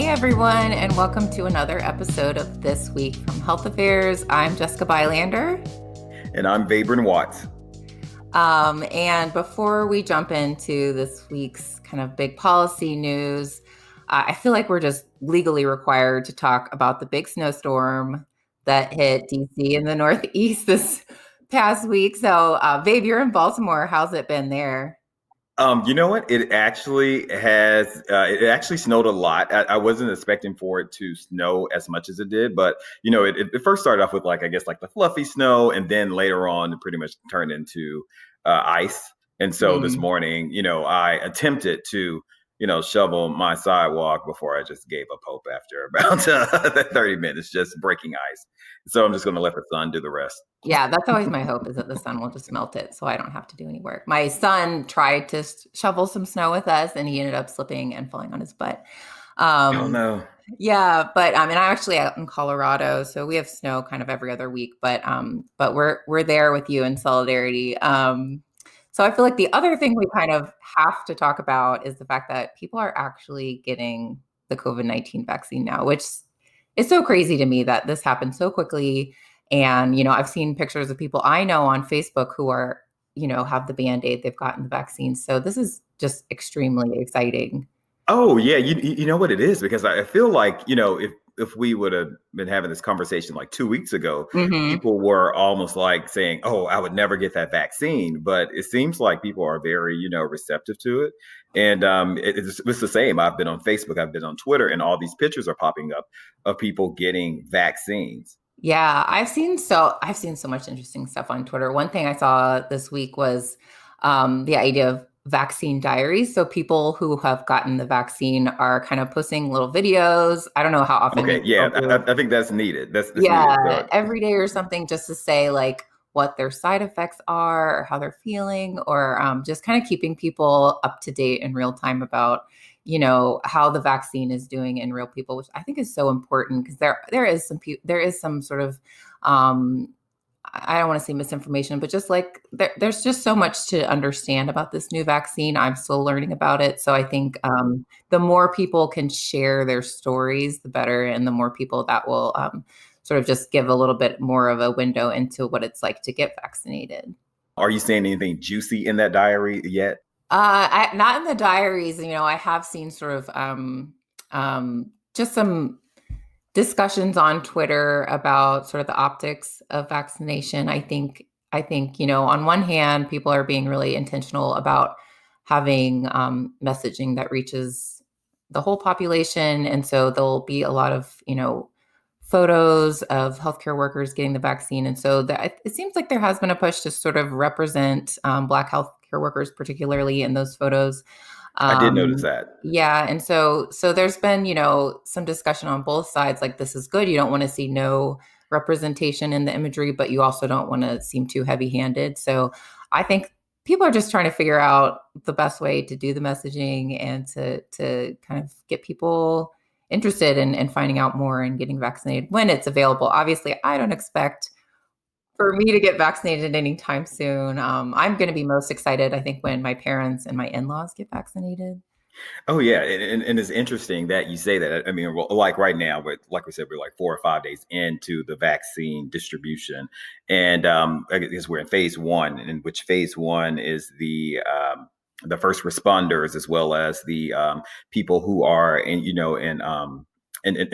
everyone, and welcome to another episode of This Week from Health Affairs. I'm Jessica Bylander. And I'm Vabren Watts. And before we jump into this week's kind of big policy news, I feel like we're just legally required to talk about the big snowstorm that hit DC in the Northeast this past week. So, Babe, you're in Baltimore. How's it been there? You know what? It actually snowed a lot. I wasn't expecting for it to snow as much as it did, but it first started off with the fluffy snow, and then later on it pretty much turned into ice. And so this morning, I attempted to shovel my sidewalk before I just gave up hope after about 30 minutes, just breaking ice. So I'm just going to let the sun do the rest. Yeah, that's always my hope, is that the sun will just melt it so I don't have to do any work. My son tried to shovel some snow with us, and he ended up slipping and falling on his butt. Oh, no. Yeah, but I'm actually out in Colorado, so we have snow kind of every other week, but we're there with you in solidarity. So I feel like the other thing we kind of have to talk about is the fact that people are actually getting the COVID-19 vaccine now, which is so crazy to me that this happened so quickly. And, I've seen pictures of people I know on Facebook who are, have the Band-Aid, they've gotten the vaccine. So this is just extremely exciting. Oh, yeah. You know what it is? Because I feel like, if we would have been having this conversation like 2 weeks ago, people were almost like saying, oh, I would never get that vaccine. But it seems like people are very, receptive to it. And it's the same. I've been on Facebook, I've been on Twitter, and all these pictures are popping up of people getting vaccines. Yeah, I've seen so much interesting stuff on Twitter. One thing I saw this week was the idea of vaccine diaries. So people who have gotten the vaccine are kind of posting little videos. I don't know how often. Okay, yeah, I think that's needed. That's yeah, needed. Every day or something, just to say like what their side effects are or how they're feeling, or just kind of keeping people up to date in real time about how the vaccine is doing in real people, which I think is so important, because there is some sort of I don't want to say misinformation, but just like there's just so much to understand about this new vaccine. I'm still learning about it. So I think the more people can share their stories, the better. And the more people that will sort of just give a little bit more of a window into what it's like to get vaccinated. Are you seeing anything juicy in that diary yet? Not in the diaries. I have seen sort of just some discussions on Twitter about sort of the optics of vaccination. I think, on one hand, people are being really intentional about having messaging that reaches the whole population. And so there'll be a lot of, photos of healthcare workers getting the vaccine. And so it seems like there has been a push to sort of represent Black healthcare workers, particularly in those photos. I did notice that. Yeah. And so there's been, some discussion on both sides. Like, this is good. You don't want to see no representation in the imagery, but you also don't want to seem too heavy-handed. So I think people are just trying to figure out the best way to do the messaging and to kind of get people interested in finding out more and getting vaccinated when it's available. Obviously, I don't expect for me to get vaccinated anytime soon. I'm going to be most excited, I think, when my parents and my in-laws get vaccinated. Oh, yeah. And it's interesting that you say that. I mean, like right now, but like we said, we're like 4 or 5 days into the vaccine distribution. And I guess we're in phase one, in which phase one is the first responders, as well as the people who are in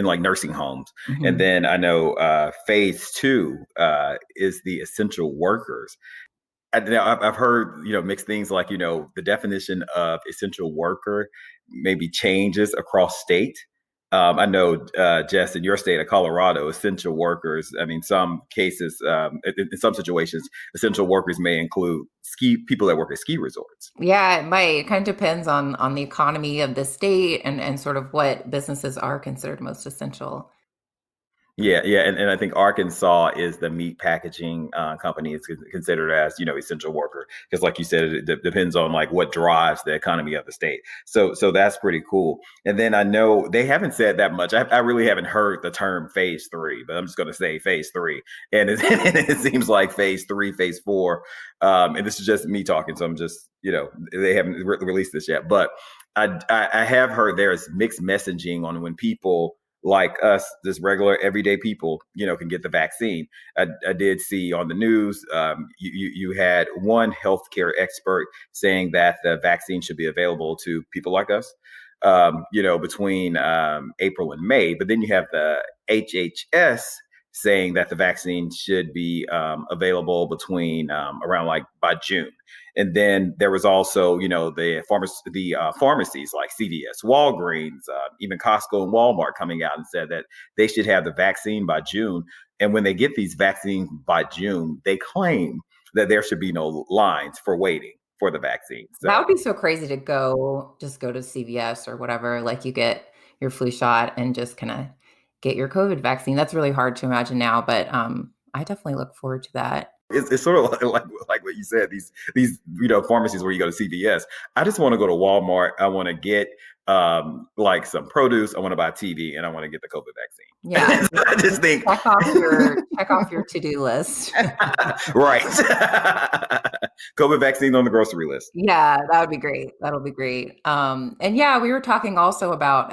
like nursing homes. Mm-hmm. And then I know phase two is the essential workers. I've heard, mixed things, like, the definition of essential worker maybe changes across state. I know, Jess, in your state of Colorado, essential workers, I mean, some cases, in some situations, essential workers may include people that work at ski resorts. Yeah, it might. It kind of depends on the economy of the state and sort of what businesses are considered most essential. Yeah, and I think Arkansas is the meat packaging company. It's considered as, essential worker, because like you said, it depends on like what drives the economy of the state. So that's pretty cool. And then I know they haven't said that much. I really haven't heard the term phase three, but I'm just going to say phase three. And it seems like phase three, phase four. And this is just me talking, so I'm just, they haven't released this yet. But I have heard there's mixed messaging on when people like us, just regular everyday people, can get the vaccine. I did see on the news, you had one healthcare expert saying that the vaccine should be available to people like us, between April and May. But then you have the HHS saying that the vaccine should be available between around like by June. And then there was also, the pharmacies like CVS, Walgreens, even Costco and Walmart coming out and said that they should have the vaccine by June. And when they get these vaccines by June, they claim that there should be no lines for waiting for the vaccine. That So would be so crazy to just go to CVS or whatever, like you get your flu shot and just kind of get your COVID vaccine. That's really hard to imagine now, but I definitely look forward to that. it's sort of like what you said, these pharmacies where you go to CVS. I just want to go to Walmart. I want to get like some produce. I want to buy a TV, and I want to get the COVID Yeah, vaccine. I just think check off your to-do list. right. COVID vaccine on the grocery list. Yeah, that would be great. That'll be great. And yeah, we were talking also about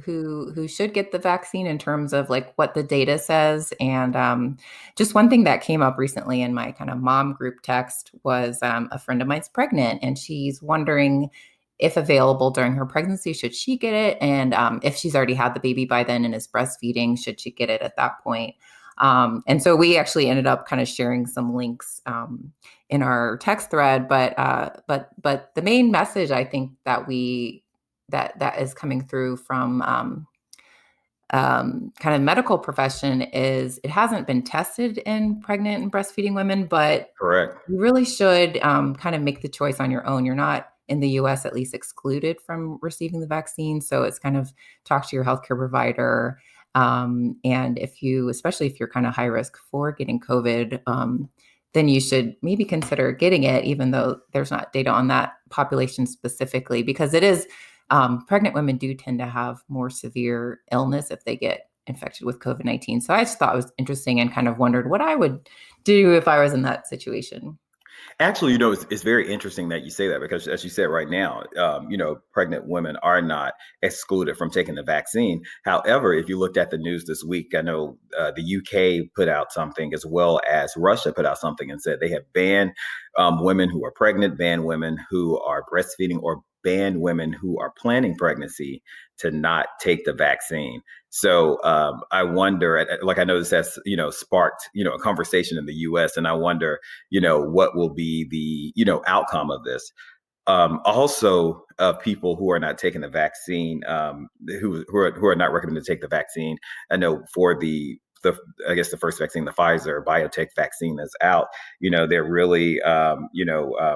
who should get the vaccine in terms of like what the data says. And just one thing that came up recently in my kind of mom group text was a friend of mine's pregnant, and she's wondering if available during her pregnancy, should she get it? And if she's already had the baby by then and is breastfeeding, should she get it at that point? And so we actually ended up kind of sharing some links in our text thread, but the main message I think that is coming through from kind of medical profession is it hasn't been tested in pregnant and breastfeeding women, but Correct. you really should kind of make the choice on your own. You're not in the US at least excluded from receiving the vaccine. So it's kind of talk to your healthcare provider. And especially if you're kind of high risk for getting COVID, then you should maybe consider getting it, even though there's not data on that population specifically, because it is pregnant women do tend to have more severe illness if they get infected with COVID-19. So I just thought it was interesting and kind of wondered what I would do if I was in that situation. Actually, it's very interesting that you say that because, as you said right now, pregnant women are not excluded from taking the vaccine. However, if you looked at the news this week, I know the UK put out something as well as Russia put out something and said they have banned women who are pregnant, banned women who are breastfeeding, or banned women who are planning pregnancy to not take the vaccine. So I wonder, like I know this has, sparked, a conversation in the US, and I wonder, what will be the, outcome of this. Also, people who are not taking the vaccine, who are not recommended to take the vaccine. I know for I guess the first vaccine, the Pfizer biotech vaccine is out. They're really,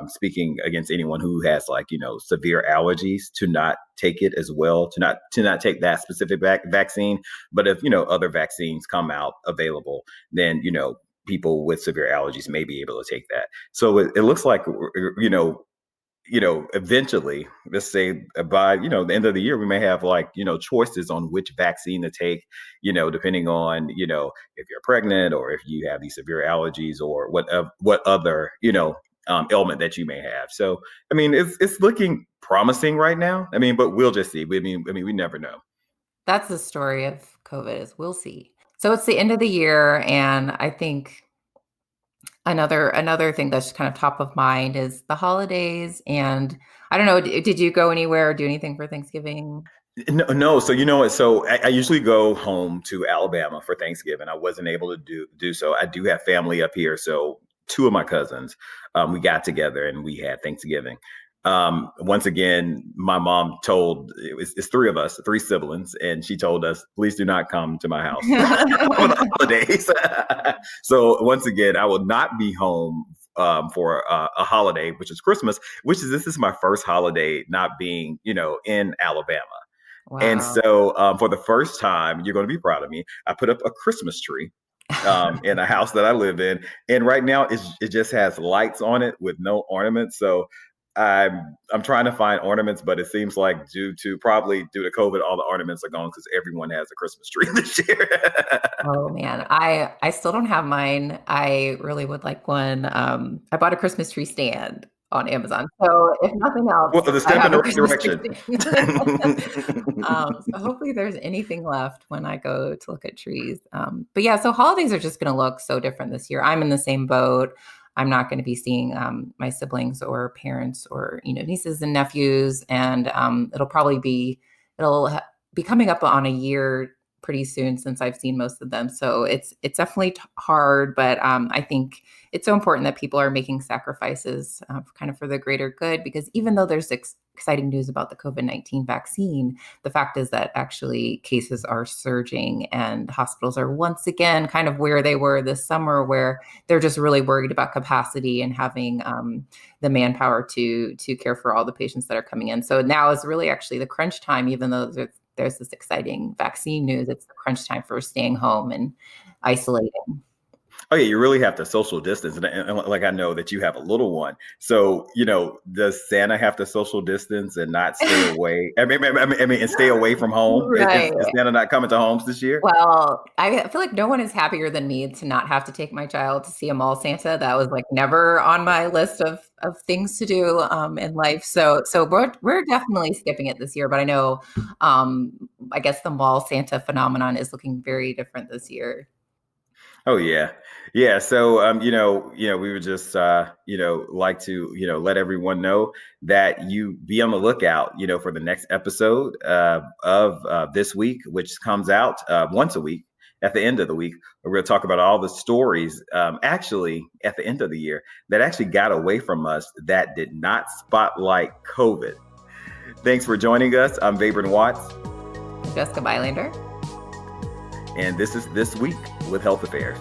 speaking against anyone who has like, severe allergies to not take it as well, to not take that specific vaccine. But if, other vaccines come out available, then, people with severe allergies may be able to take that. So it looks like, eventually, let's say by, the end of the year, we may have like, choices on which vaccine to take, depending on, if you're pregnant or if you have these severe allergies or what other, ailment that you may have. So, I mean, it's looking promising right now. I mean, but we'll just see. We never know. That's the story of COVID is we'll see. So it's the end of the year, and I think another thing that's kind of top of mind is the holidays. And I don't know, did you go anywhere or do anything for Thanksgiving? No, no. So you know what? So I usually go home to Alabama for Thanksgiving. I wasn't able to do so. I do have family up here, so two of my cousins, we got together and we had Thanksgiving. Once again, my mom told it's three of us, three siblings, and she told us, "Please do not come to my house for the holidays." So once again, I will not be home for a holiday, which is Christmas. This is my first holiday not being, in Alabama. And Wow. so for the first time, you're going to be proud of me. I put up a Christmas tree in a house that I live in. And right now it just has lights on it with no ornaments. So I'm trying to find ornaments, but it seems like probably due to COVID, all the ornaments are gone because everyone has a Christmas tree this year. Oh man, I still don't have mine. I really would like one. I bought a Christmas tree stand on Amazon. So if nothing else, Well, the I step in have the a right Christmas direction. tree soon. So hopefully there's anything left when I go to look at trees. But yeah, so holidays are just going to look so different this year. I'm in the same boat. I'm not going to be seeing my siblings or parents or nieces and nephews, and it'll be coming up on a year pretty soon since I've seen most of them. So it's definitely hard, but I think it's so important that people are making sacrifices kind of for the greater good, because even though there's exciting news about the COVID-19 vaccine, the fact is that actually cases are surging and hospitals are once again kind of where they were this summer, where they're just really worried about capacity and having the manpower to care for all the patients that are coming in. So now is really actually the crunch time, even though there's this exciting vaccine news. It's the crunch time for staying home and isolating. Oh yeah, you really have to social distance, and like I know that you have a little one, so does Santa have to social distance and not stay away? I mean, and stay away from home. Is, Right. is Santa not coming to homes this year? Well, I feel like no one is happier than me to not have to take my child to see a mall Santa. That was like never on my list of things to do in life. So we're definitely skipping it this year. But I know, I guess the mall Santa phenomenon is looking very different this year. Oh yeah, yeah. So we would just like to let everyone know that you be on the lookout, for the next episode of this week, which comes out once a week at the end of the week. We're going to talk about all the stories, actually at the end of the year, that actually got away from us, that did not spotlight COVID. Thanks for joining us. I'm Vabren Watts, Jessica Bylander. and this is This Week with Health Affairs.